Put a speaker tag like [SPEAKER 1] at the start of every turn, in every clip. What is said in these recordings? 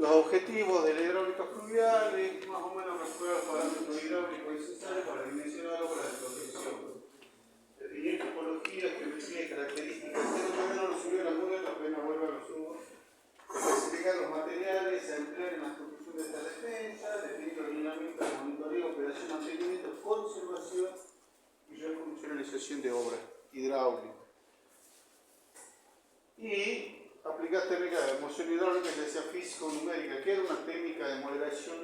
[SPEAKER 1] Los objetivos de la hidráulica fluvial es más o menos calcular los parámetros hidráulicos necesarios para dimensionar obras de protección. Definir topologías, geometría y características. Esto todavía no lo subió la modelo, apenas vuelva a lo subo. Especificar los materiales a emplear en la construcción de esta defensa, definir los lineamientos de monitoreo, operación, mantenimiento, conservación y refuncionalización de obras hidráulicas. Y aplicar técnicas de moción hidráulica, ya sea física o numérica, que era una técnica de modelación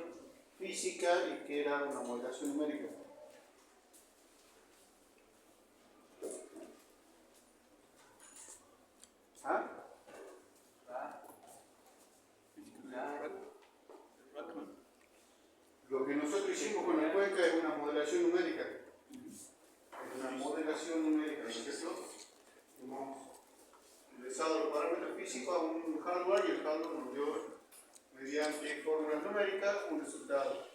[SPEAKER 1] física y que era una modelación numérica. ¿Ah? Lo que nosotros hicimos con la cuenca es una modelación numérica. Es una modelación numérica, ¿no es cierto? Hemos ingresado los parámetros físicos a un hardware y el hardware nos dio, mediante fórmulas numéricas, un resultado.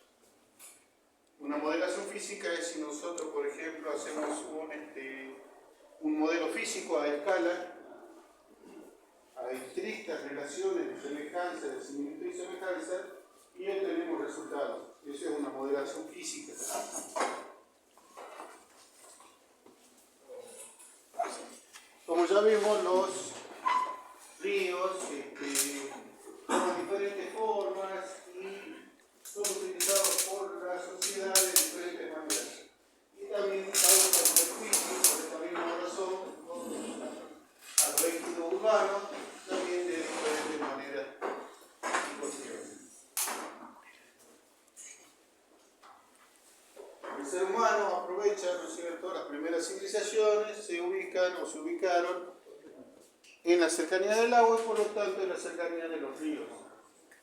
[SPEAKER 1] Una modelación física es si nosotros, por ejemplo, hacemos un modelo físico a escala, a estrictas relaciones de semejanza, de similitud y semejanza, y obtenemos resultados. Eso es una modelación física. Como ya vimos, los ríos toman diferentes formas y son utilizados por la sociedad de diferentes maneras. Y también causan perjuicios por esta misma razón a los éxitos urbanos, también de diferentes maneras y cuestiones. El ser humano aprovecha, ¿no es cierto?, las primeras civilizaciones se ubican o se ubicaron en la cercanía del agua y por lo tanto en la cercanía de los ríos.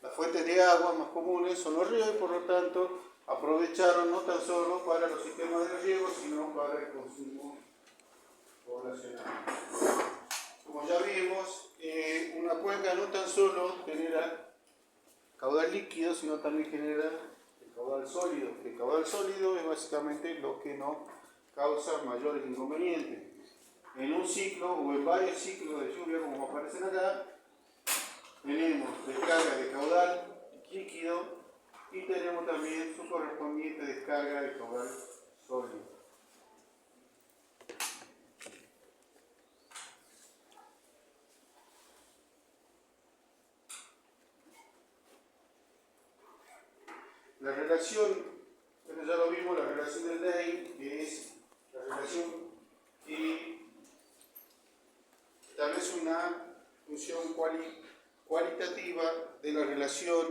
[SPEAKER 1] Las fuentes de agua más comunes son los ríos y por lo tanto aprovecharon no tan solo para los sistemas de riego, sino para el consumo poblacional. Como ya vimos, una cuenca no tan solo genera caudal líquido, sino también genera el caudal sólido. El caudal sólido es básicamente lo que no causa mayores inconvenientes. En un ciclo o en varios ciclos de lluvia, como aparecen acá, tenemos descarga de caudal líquido y tenemos también su correspondiente descarga de caudal sólido. La relación, bueno, ya lo vimos, la relación del Day, que es la relación que establece una función cualitativa de la relación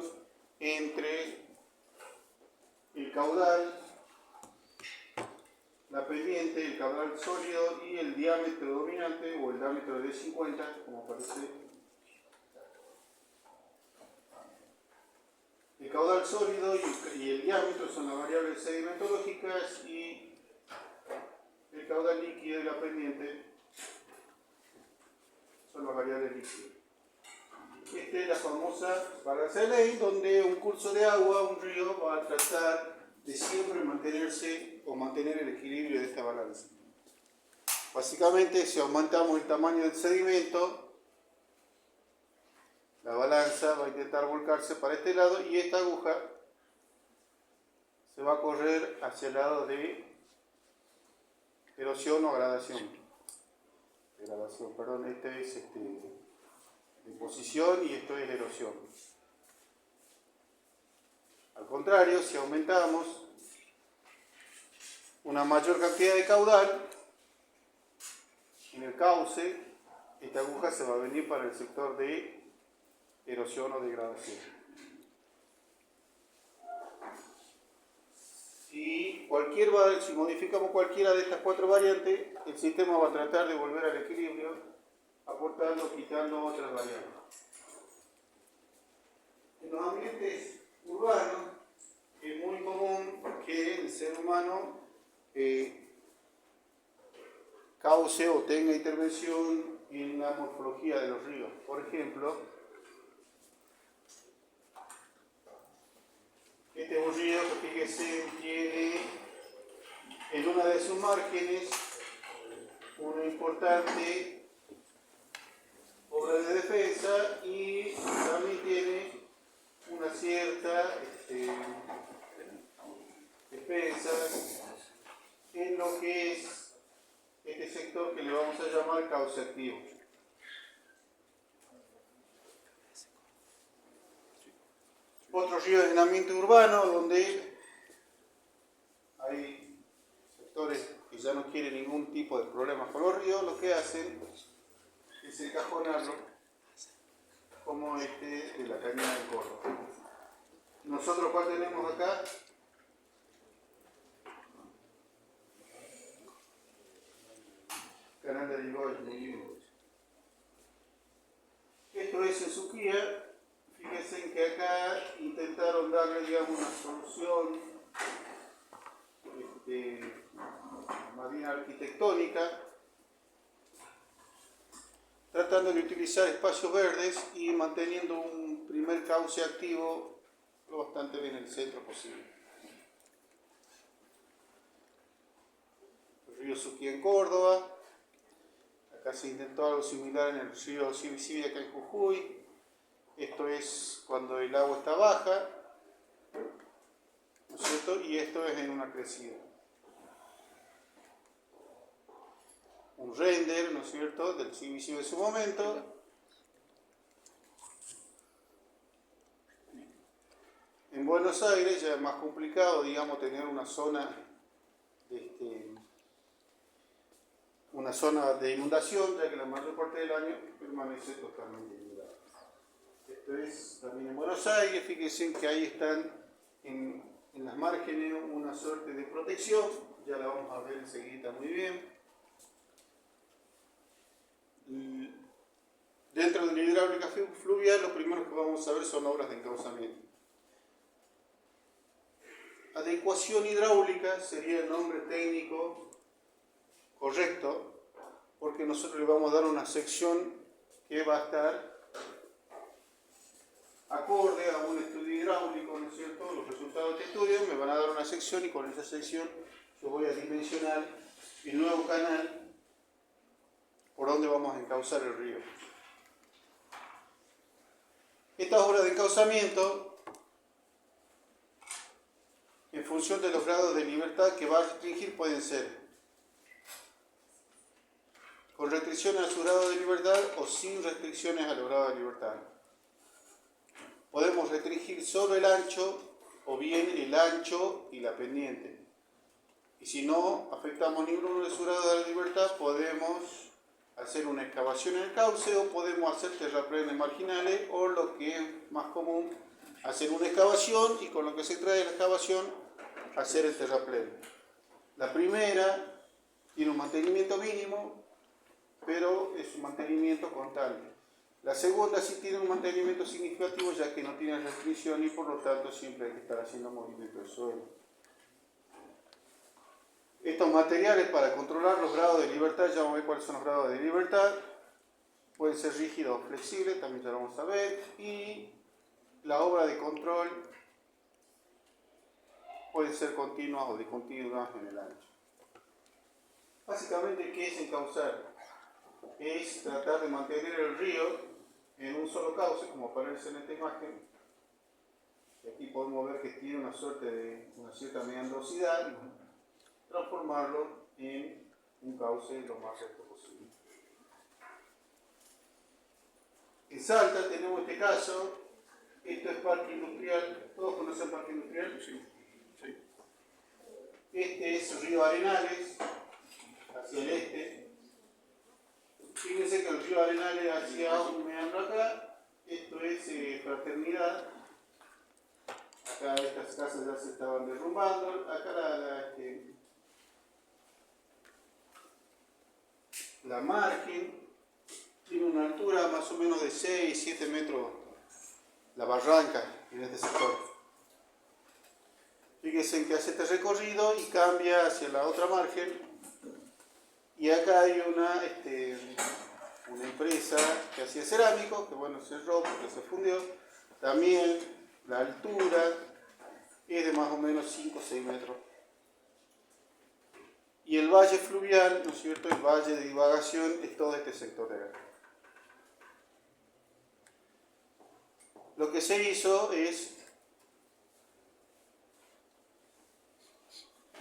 [SPEAKER 1] entre el caudal, la pendiente, el caudal sólido y el diámetro dominante o el diámetro de 50, como aparece. El caudal sólido y el diámetro son las variables sedimentológicas y el caudal líquido y la pendiente son las variables líquidas. Esta es la famosa balanza de Lane, donde un curso de agua, un río, va a tratar de siempre mantenerse o mantener el equilibrio de esta balanza. Básicamente, si aumentamos el tamaño del sedimento, la balanza va a intentar volcarse para este lado y esta aguja se va a correr hacia el lado de erosión o gradación. Este es deposición y esto es erosión. Al contrario, si aumentamos una mayor cantidad de caudal en el cauce, esta aguja se va a venir para el sector de erosión o degradación. Si modificamos cualquiera de estas cuatro variantes, el sistema va a tratar de volver al equilibrio, aportando o quitando otras variables. En los ambientes urbanos es muy común que el ser humano cause o tenga intervención en la morfología de los ríos. Por ejemplo, este es un río que, fíjese, tiene en una de sus márgenes una importante obra de defensa y también tiene lo que es este sector que le vamos a llamar cauce activo. Otro río de ambiente urbano donde hay sectores que ya no quieren ningún tipo de problemas con los ríos, lo que hacen es encajonarlo como este de la cañada de Córdoba. Nosotros, ¿cuál tenemos acá? Canal de Ligoy, muy bien. Esto es en Suquía. Fíjense que acá intentaron darle, digamos, una solución más bien arquitectónica, tratando de utilizar espacios verdes y manteniendo un primer cauce activo lo bastante bien en el centro posible. El río Suquía en Córdoba. Acá se intentó algo similar en el río Sibisibi acá en Jujuy. Esto es cuando el agua está baja, ¿no es cierto? Y esto es en una crecida. Un render, ¿no es cierto?, del Sibisibi de su momento. En Buenos Aires ya es más complicado, digamos, tener una zona de inundación, ya que la mayor parte del año permanece totalmente inundada. Esto es también en Buenos Aires. Fíjense que ahí están en las márgenes una suerte de protección, ya la vamos a ver enseguida muy bien. Y dentro de la hidráulica fluvial, lo primero que vamos a ver son obras de encauzamiento. Adecuación hidráulica sería el nombre técnico correcto, porque nosotros le vamos a dar una sección que va a estar acorde a un estudio hidráulico, ¿no es cierto? Los resultados de este estudio me van a dar una sección y con esa sección yo voy a dimensionar el nuevo canal por donde vamos a encauzar el río. Estas obras de encauzamiento, en función de los grados de libertad que va a restringir, pueden ser con restricciones a su grado de libertad o sin restricciones a los grados de libertad. Podemos restringir solo el ancho o bien el ancho y la pendiente. Y si no afectamos ninguno de sus grados de libertad, podemos hacer una excavación en el cauce o podemos hacer terraplenes marginales, o lo que es más común, hacer una excavación y con lo que se trae de la excavación hacer el terraplén. La primera tiene un mantenimiento mínimo, pero es un mantenimiento constante. La segunda sí tiene un mantenimiento significativo, ya que no tiene restricción y por lo tanto siempre hay que estar haciendo movimiento del suelo. Estos materiales, para controlar los grados de libertad, ya vamos a ver cuáles son los grados de libertad. Pueden ser rígidos o flexibles, también ya lo vamos a ver. Y la obra de control pueden ser continuas o discontinuas en el ancho. Básicamente, ¿qué es encauzar? Es tratar de mantener el río en un solo cauce, como aparece en esta imagen. Aquí podemos ver que tiene una cierta meandrosidad, transformarlo en un cauce lo más recto posible. En Salta tenemos este caso. Esto es parque industrial. ¿Todos conocen parque industrial? Sí. Este es Río Arenales, hacia el este. Fíjense que el Río Arenales hacia un meandro acá. Esto es Fraternidad. Acá estas casas ya se estaban derrumbando. Acá la margen tiene una altura más o menos de 6-7 metros, la barranca en este sector. Fíjense que hace este recorrido y cambia hacia la otra margen, y acá hay una empresa que hacía cerámico, que bueno, cerró porque se fundió. También la altura es de más o menos 5 o 6 metros. Y el valle fluvial, ¿no es cierto?, el valle de divagación es todo este sector de acá. Lo que se hizo es,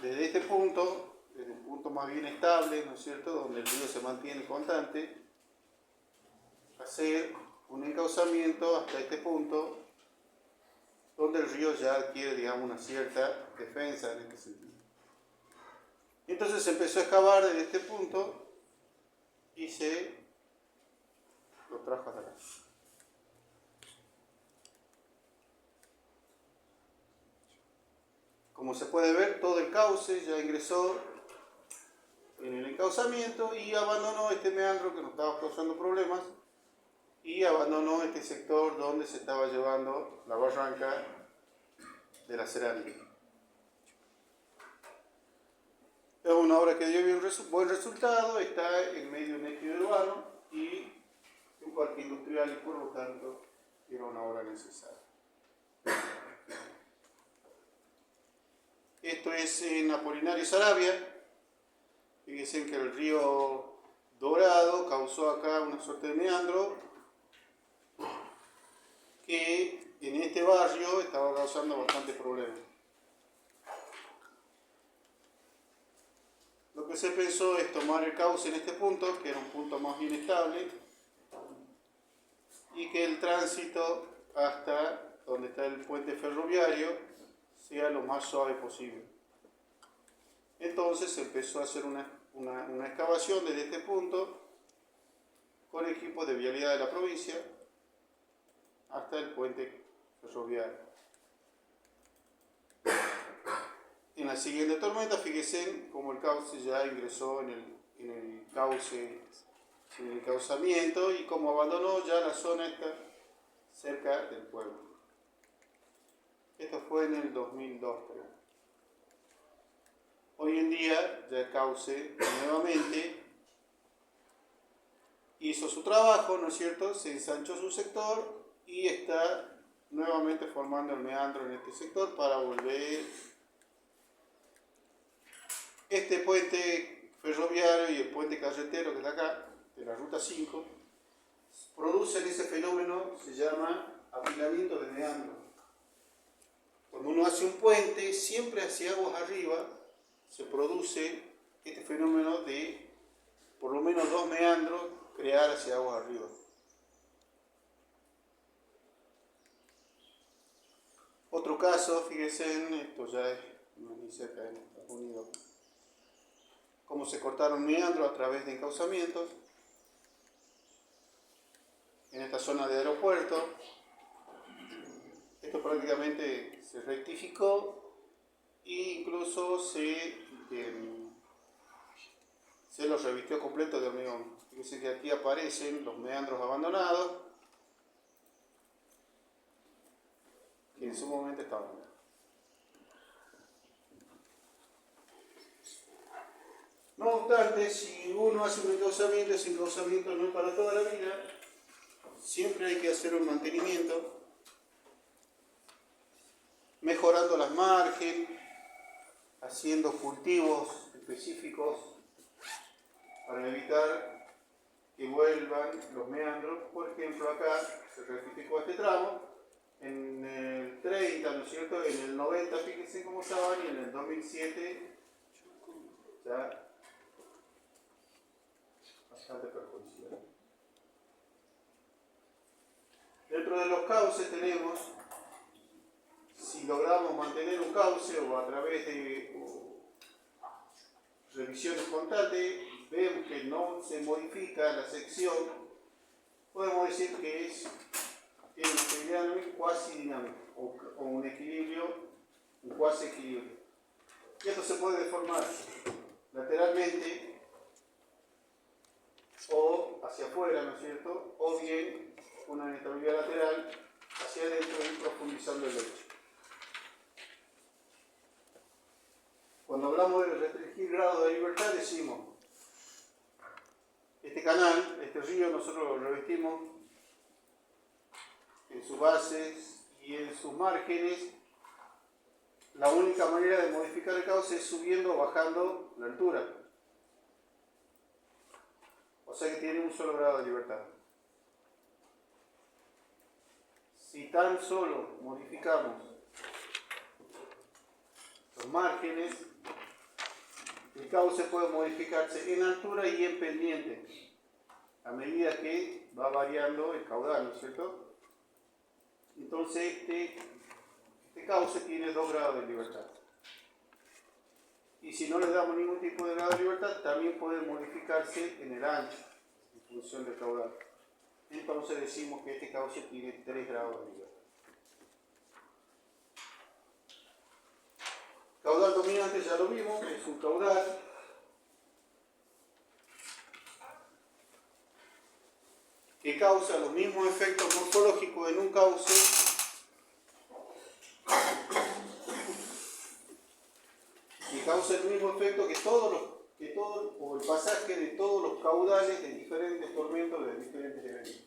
[SPEAKER 1] desde este punto, desde un punto más bien estable, ¿no es cierto?, donde el río se mantiene constante, hacer un encauzamiento hasta este punto, donde el río ya adquiere, digamos, una cierta defensa en este sentido. Entonces se empezó a excavar desde este punto y se lo trajo hasta acá. Como se puede ver, todo el cauce ya ingresó en el encauzamiento y abandonó este meandro que nos estaba causando problemas y abandonó este sector donde se estaba llevando la barranca de la cerámica. Es una obra que dio buen resultado, está en medio de un ejido urbano y un parque industrial y por lo tanto era una obra necesaria. Esto es en Apolinario Saravia. Fíjense que el río Dorado causó acá una suerte de meandro que en este barrio estaba causando bastante problemas. Lo que se pensó es tomar el cauce en este punto, que era un punto más bien estable, y que el tránsito hasta donde está el puente ferroviario sea lo más suave posible. Entonces se empezó a hacer una excavación desde este punto con equipos de vialidad de la provincia hasta el puente ferroviario. En la siguiente tormenta, fíjense cómo el cauce ya ingresó en el encauzamiento y cómo abandonó ya la zona esta cerca del pueblo. Esto fue en el 2002, creo. Hoy en día ya el cauce nuevamente hizo su trabajo, ¿no es cierto? Se ensanchó su sector y está nuevamente formando el meandro en este sector para volver. Este puente ferroviario y el puente carretero que está acá, de la ruta 5, producen ese fenómeno, se llama apilamiento de meandro. Cuando uno hace un puente, siempre hacia aguas arriba, se produce este fenómeno de por lo menos 2 meandros crear hacia aguas arriba. Otro caso, fíjense, esto ya es muy cerca de Estados Unidos, cómo se cortaron meandros a través de encauzamientos en esta zona de aeropuerto. Esto prácticamente se rectificó e incluso se lo revistió completo de hormigón. Fíjense que aquí aparecen los meandros abandonados que en su momento estaban. No obstante, si uno hace un encauzamiento, ese encauzamiento no es para toda la vida, siempre hay que hacer un mantenimiento, mejorando las márgenes, haciendo cultivos específicos para evitar que vuelvan los meandros. Por ejemplo, acá se rectificó este tramo, en el 30, ¿no es cierto? En el 90, fíjense cómo estaban, y en el 2007 ya bastante perjudicial. Dentro de los cauces tenemos, si logramos mantener un cauce o a través de revisiones constantes, vemos que no se modifica la sección, podemos decir que es una estabilidad cuasi dinámica o un equilibrio, un cuasi equilibrio. Y esto se puede deformar lateralmente o hacia afuera, ¿no es cierto? O bien una inestabilidad lateral hacia adentro y profundizando el lecho. Cuando hablamos de restringir grado de libertad, decimos, este canal, este río, nosotros lo revestimos en sus bases y en sus márgenes. La única manera de modificar el cauce es subiendo o bajando la altura. O sea que tiene un solo grado de libertad. Si tan solo modificamos los márgenes, el cauce puede modificarse en altura y en pendiente, a medida que va variando el caudal, ¿no es cierto? Entonces este cauce tiene 2 grados de libertad. Y si no le damos ningún tipo de grado de libertad, también puede modificarse en el ancho, en función del caudal. Entonces decimos que este cauce tiene 3 grados de libertad. Caudal dominante ya lo vimos, es un caudal que causa los mismos efectos morfológicos en un cauce que causa el mismo efecto que o el pasaje de todos los caudales de diferentes tormentos de diferentes eventos.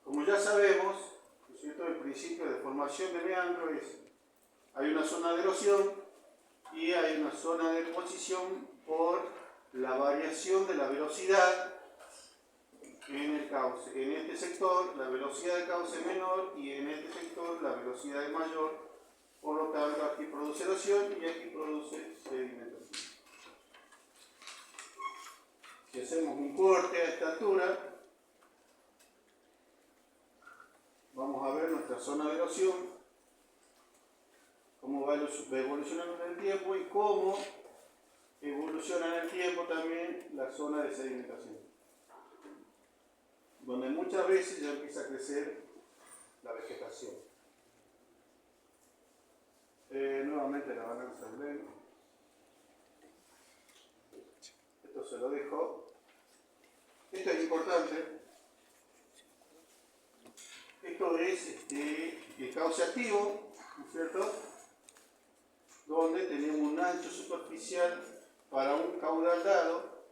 [SPEAKER 1] Como ya sabemos, ¿no es cierto?, el principio de formación de meandro es: hay una zona de erosión y hay una zona de deposición por la variación de la velocidad en el cauce. En este sector la velocidad del cauce es menor y en este sector la velocidad es mayor, por lo tanto aquí produce erosión y aquí produce sedimentación. Si hacemos un corte a esta altura, vamos a ver nuestra zona de erosión, cómo va evolucionando en el tiempo y cómo evoluciona en el tiempo también la zona de sedimentación, donde muchas veces ya empieza a crecer la vegetación. Nuevamente la balanza de Blen. Esto se lo dejo. Esto es importante. Esto es el cauce activo, ¿no es cierto?, donde tenemos un ancho superficial para un caudal dado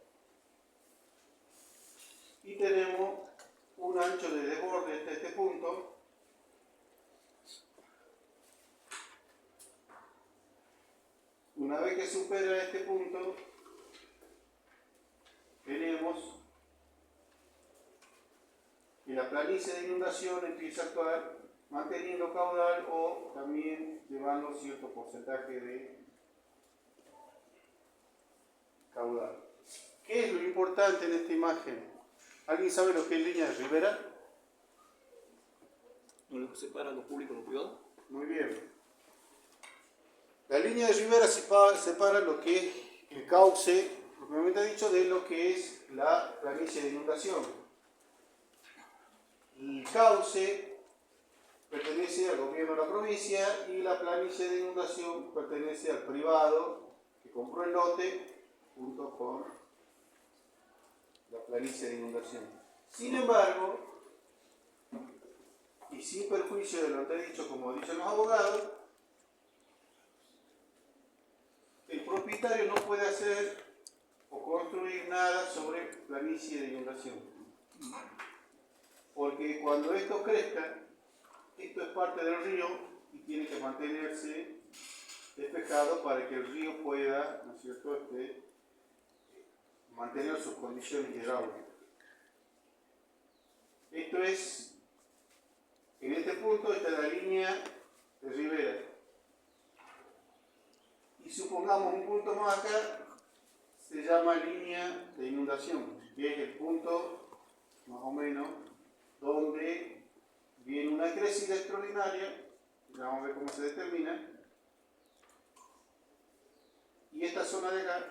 [SPEAKER 1] y tenemos un ancho de desborde hasta este punto. Una vez que supera este punto, tenemos que la planicie de inundación empieza a actuar manteniendo caudal o también llevando cierto porcentaje de caudal. ¿Qué es lo importante en esta imagen? ¿Alguien sabe lo que es línea de Rivera?
[SPEAKER 2] ¿No lo separa lo público y lo privado?
[SPEAKER 1] Muy bien. La línea de Rivera separa lo que es el cauce, propiamente dicho, de lo que es la planicie de inundación. El cauce pertenece al gobierno de la provincia y la planicie de inundación pertenece al privado que compró el lote junto con la planicie de inundación. Sin embargo, y sin perjuicio de lo anterior, como dicen los abogados, el propietario no puede hacer o construir nada sobre planicie de inundación. Porque cuando esto crezca, esto es parte del río y tiene que mantenerse despejado para que el río pueda, ¿no es cierto?, mantener sus condiciones hidráulicas. Esto es, en este punto, esta es la línea de Rivera. Y supongamos un punto más acá, se llama línea de inundación, que es el punto, más o menos, donde viene una crecida extraordinaria, ya vamos a ver cómo se determina, y esta zona de acá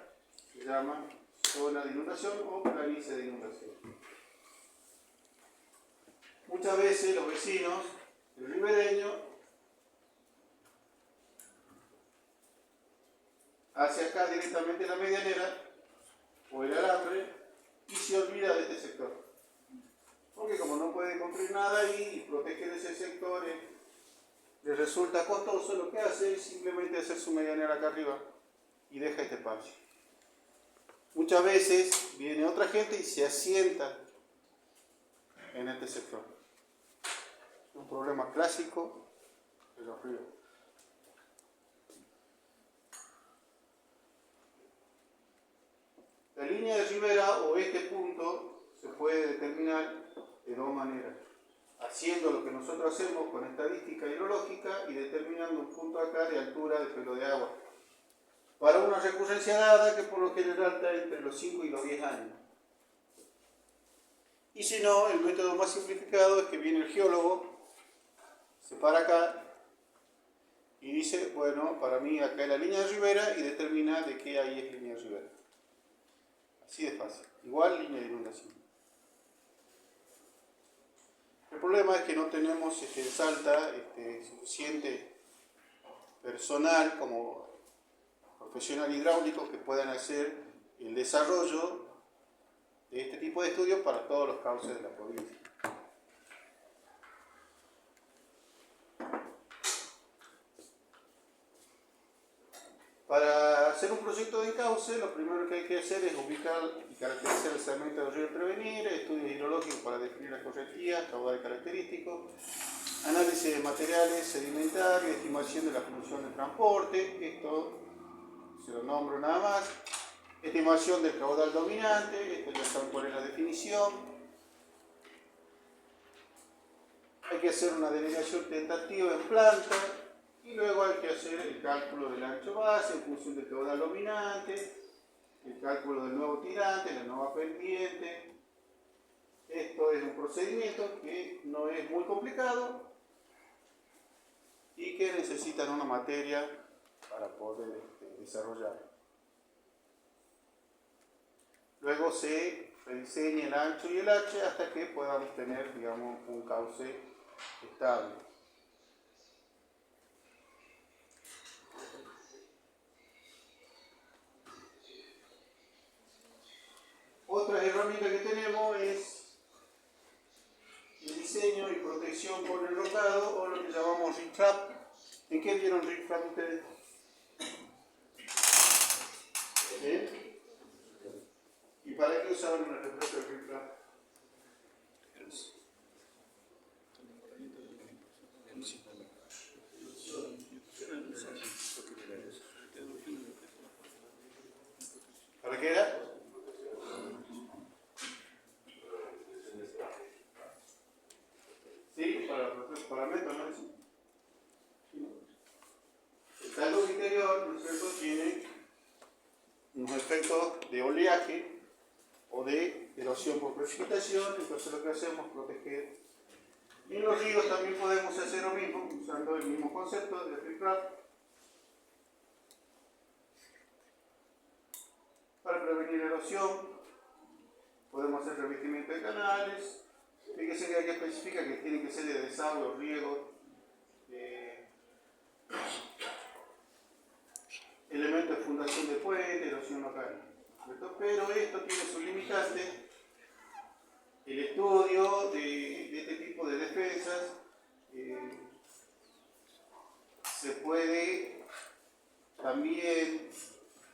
[SPEAKER 1] se llama zona de inundación o planicie de inundación. Muchas veces los vecinos, el ribereño, hace acá directamente la medianera o el alambre y se olvida de este sector. Porque como no puede construir nada ahí y proteger ese sector, le resulta costoso, lo que hace es simplemente hacer su medianera acá arriba y deja este espacio. Muchas veces viene otra gente y se asienta en este sector. Es un problema clásico de los ríos. La línea de Rivera o este punto se puede determinar de dos maneras. haciendo lo que nosotros hacemos con estadística hidrológica y determinando un punto acá de altura de pelo de agua. Para una recurrencia dada que por lo general está entre los 5 y los 10 años. Y si no, el método más simplificado es que viene el geólogo, se para acá y dice, bueno, para mí acá es la línea de ribera y determina de qué ahí es línea de ribera. Así de fácil. Igual línea de inundación. El problema es que no tenemos en Salta suficiente personal como profesional hidráulico que puedan hacer el desarrollo de este tipo de estudios para todos los cauces de la provincia. Para hacer un proyecto de encauce, lo primero que hay que hacer es ubicar y caracterizar el segmento del río Prevenir, estudios hidrológicos para definir la correntía, caudal característico, análisis de materiales sedimentarios, estimación de la función de transporte, esto se lo nombro nada más, estimación del caudal dominante, esto ya saben cuál es la definición. Hay que hacer una delegación tentativa en planta y luego hay que hacer el cálculo del ancho base en función del caudal dominante, el cálculo del nuevo tirante, la nueva pendiente. Esto es un procedimiento que no es muy complicado y que necesitan una materia para poder desarrollar. Luego se rediseña el ancho y el H hasta que podamos tener, digamos, un cauce estable. Otra herramienta que tenemos es el diseño y protección por enrocado o lo que llamamos riprap. ¿En qué vieron riprap ustedes? ¿Sí? ¿Y para qué usaban una respuesta de riprap? ¿Para qué era? Sí, para métodos, ¿no? El talud interior, ¿no es cierto?, tiene unos efectos de oleaje o de erosión por precipitación, entonces lo que hacemos es proteger. Y en los ríos también podemos hacer lo mismo, usando el mismo concepto de riprap, para prevenir erosión. Podemos hacer revestimiento de canales. Fíjense que aquí especifica que tiene que ser de desagüe o riego, elementos de fundación de puente, erosión local. Pero esto tiene su limitante. El estudio de este tipo de defensas se puede también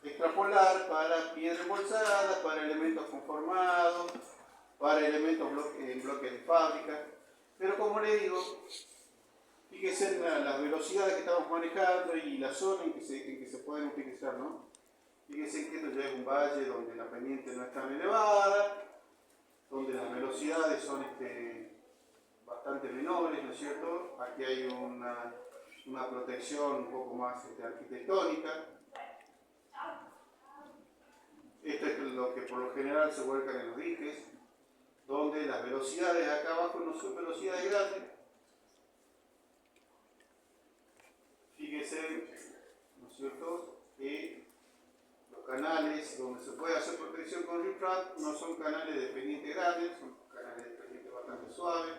[SPEAKER 1] extrapolar para piedra embolsada, para elementos conformados, para elementos en bloques de fábrica. Pero como le digo, fíjese en las velocidades que estamos manejando y la zona en que se pueden utilizar, ¿no? Fíjense que esto ya es un valle donde la pendiente no es tan elevada, donde las velocidades son bastante menores, ¿no es cierto? Aquí hay una protección un poco más arquitectónica. Esto es lo que por lo general se vuelcan en los diques, donde las velocidades acá abajo no son velocidades grandes. Fíjese, ¿no es cierto?, que los canales donde se puede hacer protección con riprap no son canales de pendiente grandes, son canales de pendiente bastante suaves.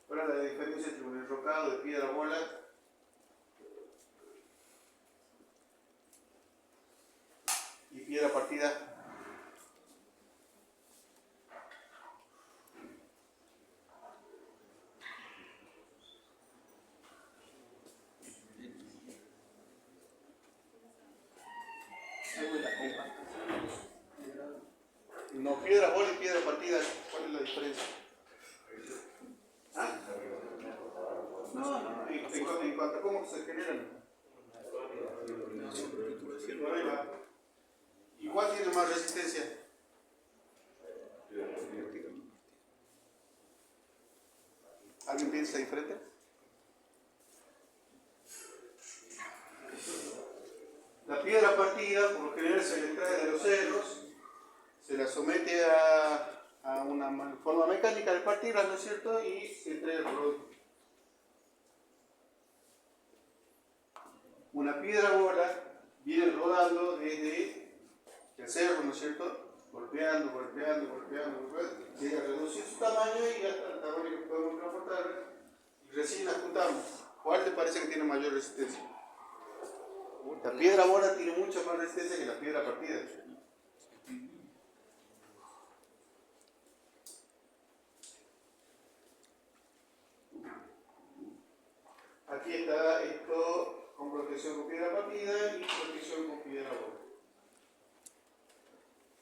[SPEAKER 1] Ahora la diferencia entre un enrocado de piedra bola y piedra partida. No, piedra bola y piedra partida, ¿cuál es la diferencia? ¿Ah? No, en cuanto a cómo se generan. Por ahí va. ¿Alguien piensa diferente? La piedra partida, por lo general, se le extrae de los cerros, se la somete a una forma mecánica de partirla, ¿no es cierto? Y se entrega el producto. Una piedra bola viene rodando desde el cerro, ¿no es cierto? Golpeando, llega a reducir su tamaño y hasta el tamaño que podemos transportar. Y recién la juntamos. ¿Cuál te parece que tiene mayor resistencia? La piedra bola tiene mucha más resistencia que la piedra partida. Aquí está esto con protección con piedra partida y protección con piedra bola.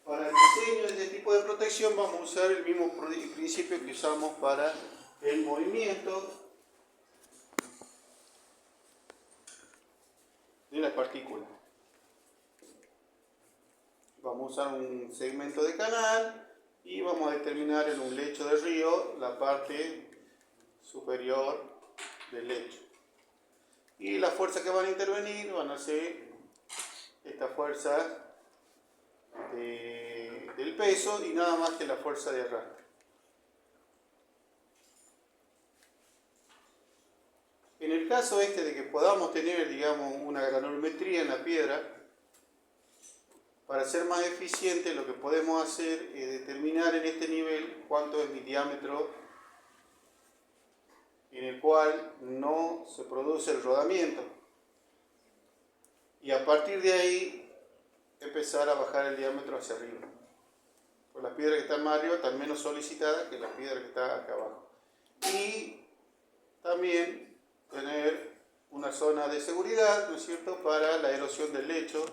[SPEAKER 1] Para el diseño de este tipo de protección vamos a usar el mismo principio que usamos para el movimiento de las partículas. Vamos a usar un segmento de canal y vamos a determinar en un lecho de río la parte superior del lecho. Y las fuerzas que van a intervenir van a ser esta fuerza del peso y nada más que la fuerza de arrastre. En el caso de que podamos tener, digamos, una granulometría en la piedra, para ser más eficiente lo que podemos hacer es determinar en este nivel cuánto es mi diámetro en el cual no se produce el rodamiento. Y a partir de ahí empezar a bajar el diámetro hacia arriba. Pues las piedras que están más arriba están menos solicitadas que las piedras que están acá abajo. Y también tener una zona de seguridad, ¿no es cierto?, para la erosión del lecho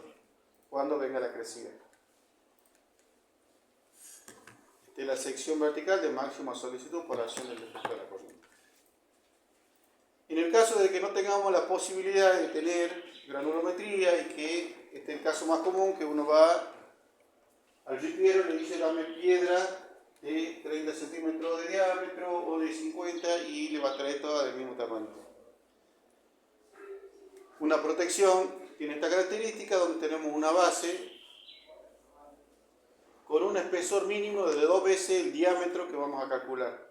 [SPEAKER 1] cuando venga la crecida. Esta es la sección vertical de máxima solicitud por acción del efecto de la corriente. En el caso de que no tengamos la posibilidad de tener granulometría y que este es el caso más común, que uno va al ripiero y le dice dame piedra de 30 centímetros de diámetro o de 50 y le va a traer toda del mismo tamaño. Una protección tiene esta característica donde tenemos una base con un espesor mínimo de 2 veces el diámetro que vamos a calcular.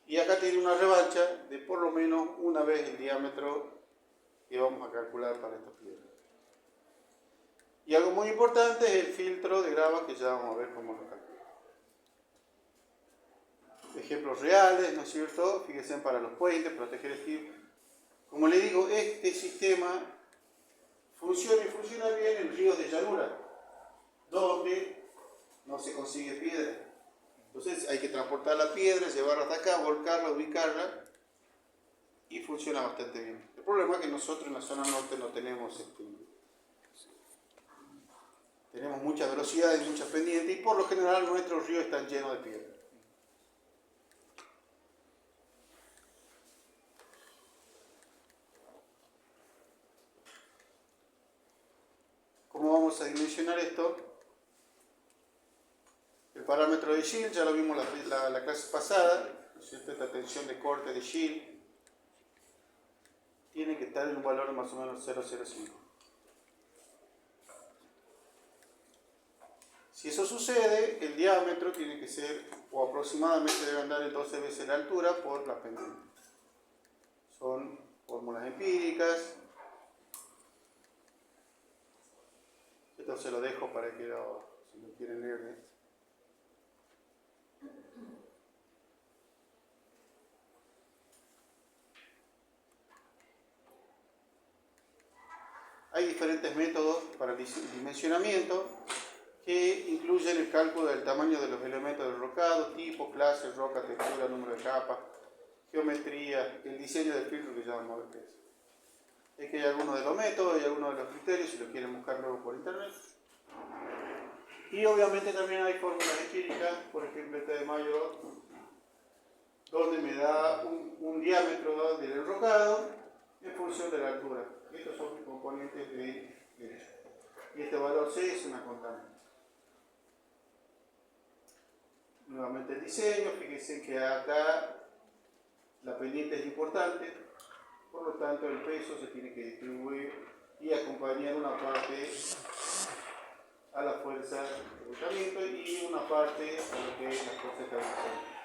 [SPEAKER 1] Y acá tiene una revancha de por lo menos una vez el diámetro que vamos a calcular para esta piedra. Y algo muy importante es el filtro de grava, que ya vamos a ver cómo lo calculamos. Ejemplos reales, ¿no es cierto? Fíjense para los puentes, proteger el fibro. Como le digo, este sistema funciona y funciona bien en ríos de llanura, donde no se consigue piedra. Entonces hay que transportar la piedra, llevarla hasta acá, volcarla, ubicarla, y funciona bastante bien. El problema es que nosotros en la zona norte no tenemos tenemos mucha velocidad y muchas pendientes, y por lo general nuestros ríos están llenos de piedra. ¿Cómo vamos a dimensionar esto? El parámetro de Shield, ya lo vimos la clase pasada, ¿no es cierto? Esta tensión de corte de Shield tiene que estar en un valor de más o menos 0,05. Si eso sucede, el diámetro tiene que ser, o aproximadamente debe andar en 12 veces la altura por la pendiente. Son fórmulas empíricas. Esto se lo dejo para que si lo quieren leer. Hay diferentes métodos para el dimensionamiento que incluyen el cálculo del tamaño de los elementos del rocado, tipo, clase, roca, textura, número de capas, geometría, el diseño del filtro, que ya vamos a ver qué es. Es que hay algunos de los métodos y algunos de los criterios, si lo quieren buscar luego por internet. Y obviamente también hay fórmulas empíricas, por ejemplo esta de Mayo, donde me da un diámetro del enrocado en función de la altura. Estos son componentes de derecho. Y este valor C es una constante. Nuevamente el diseño, fíjense que acá la pendiente es importante, por lo tanto el peso se tiene que distribuir y acompañar una parte a la fuerza de agotamiento y una parte a lo que es la fuerza de estabilización.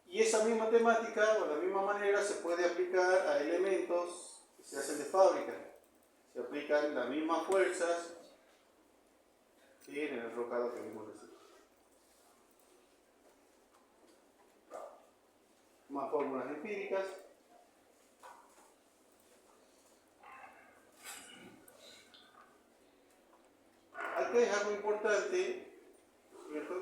[SPEAKER 1] Y esa misma temática, o de la misma manera, se puede aplicar a elementos que se hacen de fábrica. Se aplican las mismas fuerzas que en el rocado que vimos recién. Más fórmulas empíricas. Acá es algo importante, ¿cierto?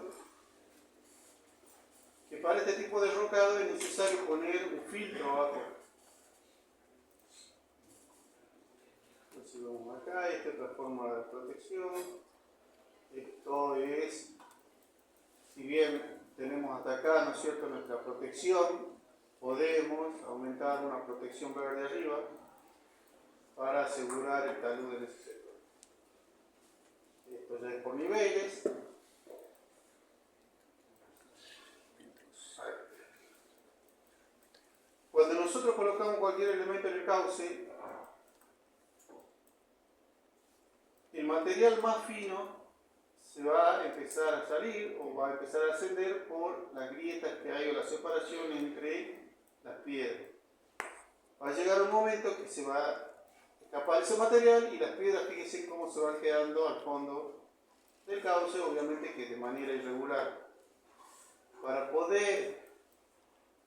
[SPEAKER 1] Que para este tipo de rocado es necesario poner un filtro abajo. Entonces vamos acá, esta es otra fórmula de protección. Esto es, si bien tenemos hasta acá, ¿no es cierto?, nuestra protección, podemos aumentar una protección verde arriba para asegurar el talud en ese sector. Esto ya es por niveles. Cuando nosotros colocamos cualquier elemento en el cauce, el material más fino se va a empezar a salir o va a empezar a ascender por las grietas que hay o la separación entre las piedras. Va a llegar un momento que se va a escapar ese material y las piedras, fíjense cómo se van quedando al fondo del cauce, obviamente que de manera irregular. Para poder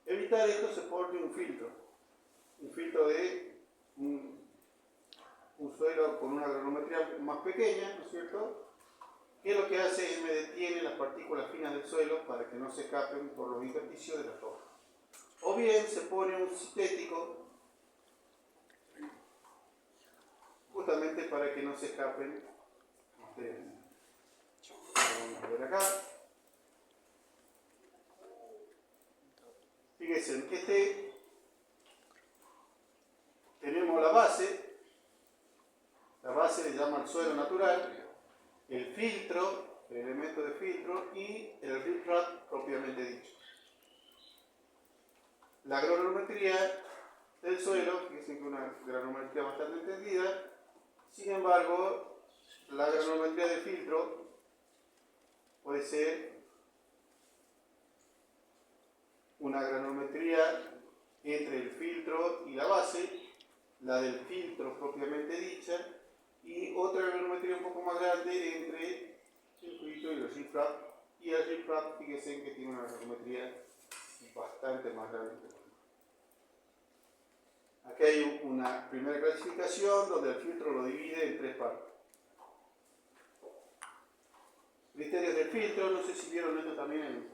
[SPEAKER 1] evitar esto se pone un filtro de un suelo con una granometría más pequeña, ¿no es cierto?, que lo que hace es me detiene las partículas finas del suelo para que no se escapen por los intersticios de la roca. O bien se pone un sintético justamente para que no se escapen ustedes. Vamos a ver acá. Fíjense, tenemos la base le llama el suelo natural, el filtro, el elemento de filtro y el riprap propiamente dicho. La granometría del suelo, fíjense que es una granometría bastante entendida, sin embargo, la granometría de filtro puede ser una granometría entre el filtro y la base, la del filtro propiamente dicha, y otra granometría un poco más grande entre el filtro y el riprap. Y el riprap, fíjense que tiene una granometría bastante más grande. Aquí hay una primera clasificación donde el filtro lo divide en tres partes. Criterios del filtro, no sé si vieron esto también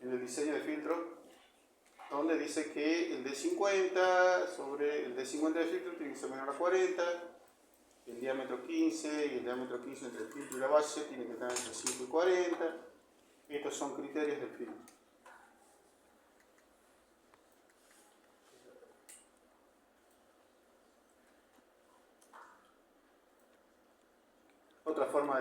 [SPEAKER 1] en el diseño de filtro, donde dice que el D50 sobre el D50 del filtro tiene que ser menor a 40, el diámetro 15 y el diámetro 15 entre el filtro y la base tiene que estar entre 5 y 40. Estos son criterios del filtro.